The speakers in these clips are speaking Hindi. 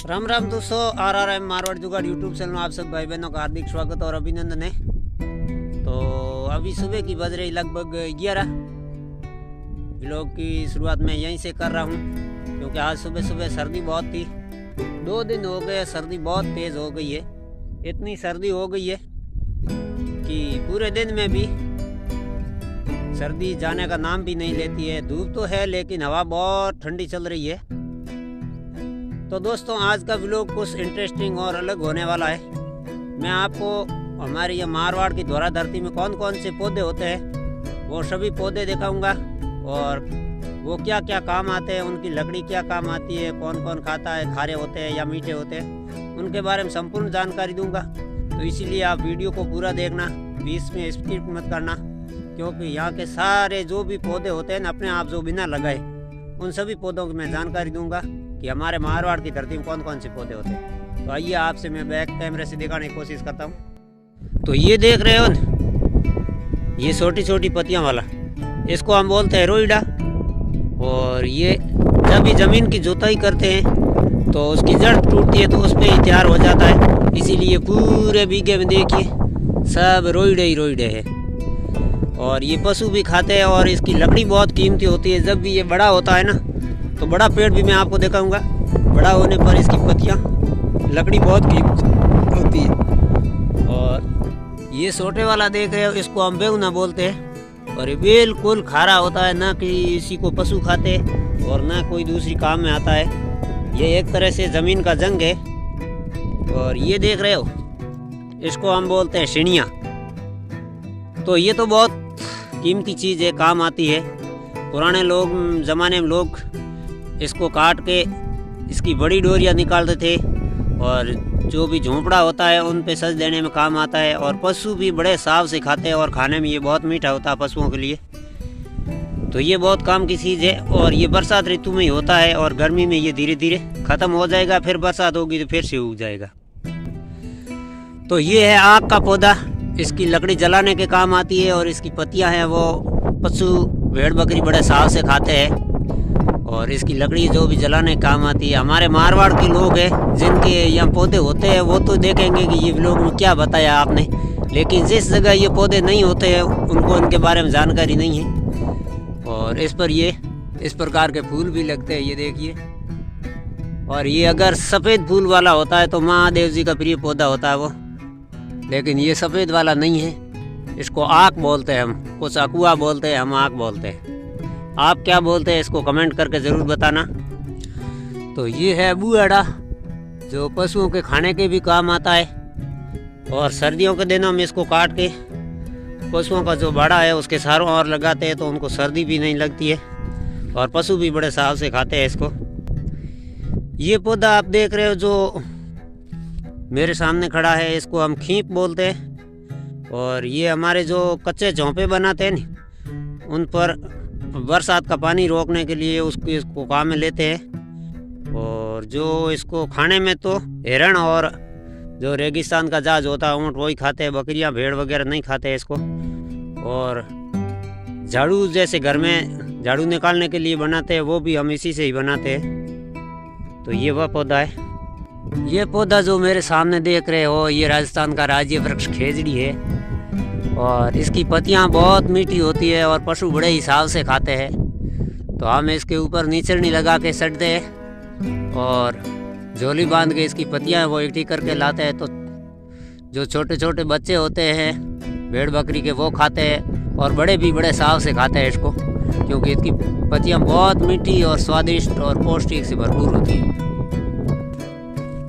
राम राम दोस्तों, RRM मारवाड़ जुगाड़ यूट्यूब चैनल में आप सब भाई बहनों का हार्दिक स्वागत और अभिनंदन है। तो अभी सुबह की बज रही लगभग 11। व्लॉग की शुरुआत मैं यहीं से कर रहा हूँ क्योंकि आज सुबह सुबह सर्दी बहुत थी। 2 दिन हो गए सर्दी बहुत तेज़ हो गई है। इतनी सर्दी हो गई है कि पूरे दिन में भी सर्दी जाने का नाम भी नहीं लेती है। धूप तो है लेकिन हवा बहुत ठंडी चल रही है। तो दोस्तों, आज का व्लॉग कुछ इंटरेस्टिंग और अलग होने वाला है। मैं आपको हमारे ये मारवाड़ की धोरा धरती में कौन कौन से पौधे होते हैं वो सभी पौधे दिखाऊंगा और वो क्या क्या काम आते हैं, उनकी लकड़ी क्या काम आती है, कौन कौन खाता है, खारे होते हैं या मीठे होते हैं, उनके बारे में संपूर्ण जानकारी दूंगा। तो इसीलिए आप वीडियो को पूरा देखना, बीच में स्किप मत करना, क्योंकि यहाँ के सारे जो भी पौधे होते हैं ना, अपने आप जो बिना लगाए, उन सभी पौधों की मैं जानकारी दूंगा कि हमारे मारवाड़ की धरती में कौन कौन से पौधे होते हैं। तो आइए आपसे मैं बैक कैमरे से दिखाने की कोशिश करता हूँ। तो ये देख रहे हो न, ये छोटी छोटी पत्तियाँ वाला, इसको हम बोलते हैं रोइडा। और ये जब भी ज़मीन की जुताई करते हैं तो उसकी जड़ टूटती है तो उस पर ही तैयार हो जाता है। इसीलिए पूरे बीघे में देखिए सब रोइडे ही रोइडे है। और ये पशु भी खाते हैं और इसकी लकड़ी बहुत कीमती होती है। जब भी ये बड़ा होता है ना, तो बड़ा पेड़ भी मैं आपको दिखाऊंगा। बड़ा होने पर इसकी पत्तियां, लकड़ी बहुत कीमती होती है। और ये छोटे वाला देख रहे हो, इसको हम बेगुना बोलते हैं। और ये बिल्कुल खारा होता है, ना कि इसी को पशु खाते और ना कोई दूसरी काम में आता है। ये एक तरह से ज़मीन का जंग है। और ये देख रहे हो, इसको हम बोलते हैं सिणिया। तो ये तो बहुत कीमती चीज़ है, काम आती है। पुराने लोग ज़माने में लोग इसको काट के इसकी बड़ी डोरियाँ निकालते थे और जो भी झोंपड़ा होता है उन पे सज देने में काम आता है। और पशु भी बड़े साव से खाते हैं और खाने में ये बहुत मीठा होता है पशुओं के लिए। तो ये बहुत काम की चीज़ है। और ये बरसात ऋतु में ही होता है और गर्मी में ये धीरे धीरे ख़त्म हो जाएगा, फिर बरसात होगी तो फिर से उग जाएगा। तो ये है आग का पौधा, इसकी लकड़ी जलाने के काम आती है। और इसकी पत्तियां हैं वो पशु भेड़ बकरी बड़े साव से खाते हैं और इसकी लकड़ी जो भी जलाने के काम आती है। हमारे मारवाड़ के लोग हैं जिनके यहाँ पौधे होते हैं वो तो देखेंगे कि ये लोग में क्या बताया आपने, लेकिन जिस जगह ये पौधे नहीं होते हैं उनको इनके बारे में जानकारी नहीं है। और इस पर ये इस प्रकार के फूल भी लगते हैं, ये देखिए। और ये अगर सफ़ेद फूल वाला होता है तो महादेव जी का प्रिय पौधा होता है वो, लेकिन ये सफ़ेद वाला नहीं है। इसको आक बोलते हैं हम, कुछ अकुआ बोलते हैं, हम आक बोलते हैं। आप क्या बोलते हैं इसको कमेंट करके ज़रूर बताना। तो ये है बुआड़ा, जो पशुओं के खाने के भी काम आता है। और सर्दियों के दिनों में इसको काट के पशुओं का जो बाड़ा है उसके चारों ओर लगाते हैं तो उनको सर्दी भी नहीं लगती है और पशु भी बड़े साव से खाते हैं इसको। ये पौधा आप देख रहे हो जो मेरे सामने खड़ा है, इसको हम खींप बोलते हैं। और ये हमारे जो कच्चे झोंपे बनाते हैं ना, उन पर बरसात का पानी रोकने के लिए इसको काम में लेते हैं। और जो इसको खाने में तो हिरण और जो रेगिस्तान का जहाज होता है ऊँट वही खाते हैं, बकरियां भेड़ वगैरह नहीं खाते हैं इसको। और झाड़ू जैसे घर में झाड़ू निकालने के लिए बनाते हैं वो भी हम इसी से ही बनाते हैं। तो ये वह पौधा है। ये पौधा जो मेरे सामने देख रहे हो, ये राजस्थान का राज्य वृक्ष खेजड़ी है। और इसकी पत्तियां बहुत मीठी होती है और पशु बड़े हिसाब से खाते हैं। तो हम इसके ऊपर नीचड़नी लगा के सटते हैं और झोली बांध के इसकी पत्तियां वो इकट्ठी करके लाते हैं। तो जो छोटे छोटे बच्चे होते हैं भेड़ बकरी के वो खाते हैं और बड़े भी बड़े साव से खाते हैं इसको, क्योंकि इसकी पत्तियां बहुत मीठी और स्वादिष्ट और पौष्टिक से भरपूर होती है।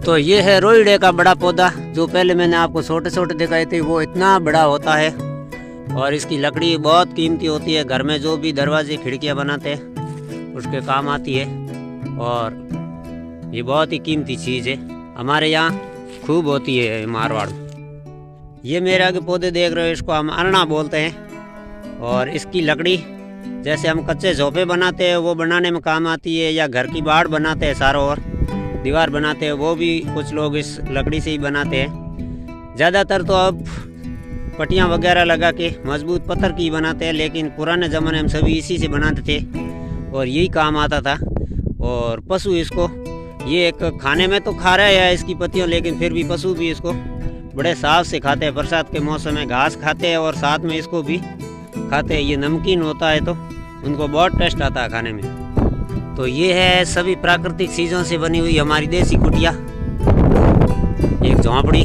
तो ये है रोइडे का बड़ा पौधा, जो पहले मैंने आपको छोटे छोटे दिखाए थे, वो इतना बड़ा होता है। और इसकी लकड़ी बहुत कीमती होती है, घर में जो भी दरवाजे खिड़कियां बनाते हैं उसके काम आती है। और ये बहुत ही कीमती चीज़ है, हमारे यहाँ खूब होती है मारवाड़ में। ये मेरे आगे पौधे देख रहे हो, इसको हम अरना बोलते हैं। और इसकी लकड़ी जैसे हम कच्चे झोंपे बनाते हैं वो बनाने में काम आती है, या घर की बाड़ बनाते हैं, चारों ओर दीवार बनाते हैं, वो भी कुछ लोग इस लकड़ी से ही बनाते हैं। ज़्यादातर तो अब पट्टियाँ वगैरह लगा के मजबूत पत्थर की बनाते हैं, लेकिन पुराने ज़माने में सभी इसी से बनाते थे और यही काम आता था। और पशु इसको ये एक खाने में तो खा रहा है इसकी पत्तियों, लेकिन फिर भी पशु भी इसको बड़े साफ से खाते हैं। बरसात के मौसम में घास खाते हैं और साथ में इसको भी खाते हैं। ये नमकीन होता है तो उनको बहुत टेस्ट आता है खाने में। तो ये है सभी प्राकृतिक चीज़ों से बनी हुई हमारी देसी कुटिया, एक झोंपड़ी,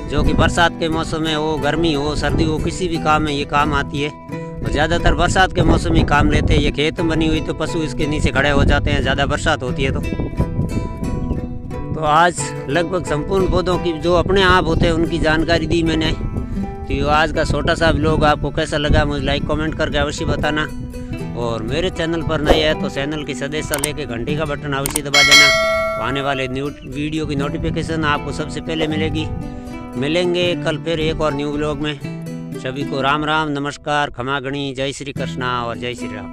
जो कि बरसात के मौसम में हो, गर्मी हो, सर्दी हो, किसी भी काम में ये काम आती है। और ज़्यादातर बरसात के मौसम में काम लेते हैं। ये खेत में बनी हुई तो पशु इसके नीचे खड़े हो जाते हैं ज़्यादा बरसात होती है तो आज लगभग संपूर्ण पौधों की जो अपने आप होते हैं उनकी जानकारी दी मैंने। तो आज का छोटा सा व्लॉग आपको कैसा लगा मुझे लाइक कमेंट करके अवश्य बताना। और मेरे चैनल पर नए है तो चैनल की सदस्यता लेके घंटी का बटन अवश्य दबा देना। तो आने वाले न्यू वीडियो की नोटिफिकेशन आपको सबसे पहले मिलेगी। मिलेंगे कल फिर एक और न्यू व्लॉग में। सभी को राम राम, नमस्कार, खमा गणी, जय श्री कृष्णा और जय श्री राम।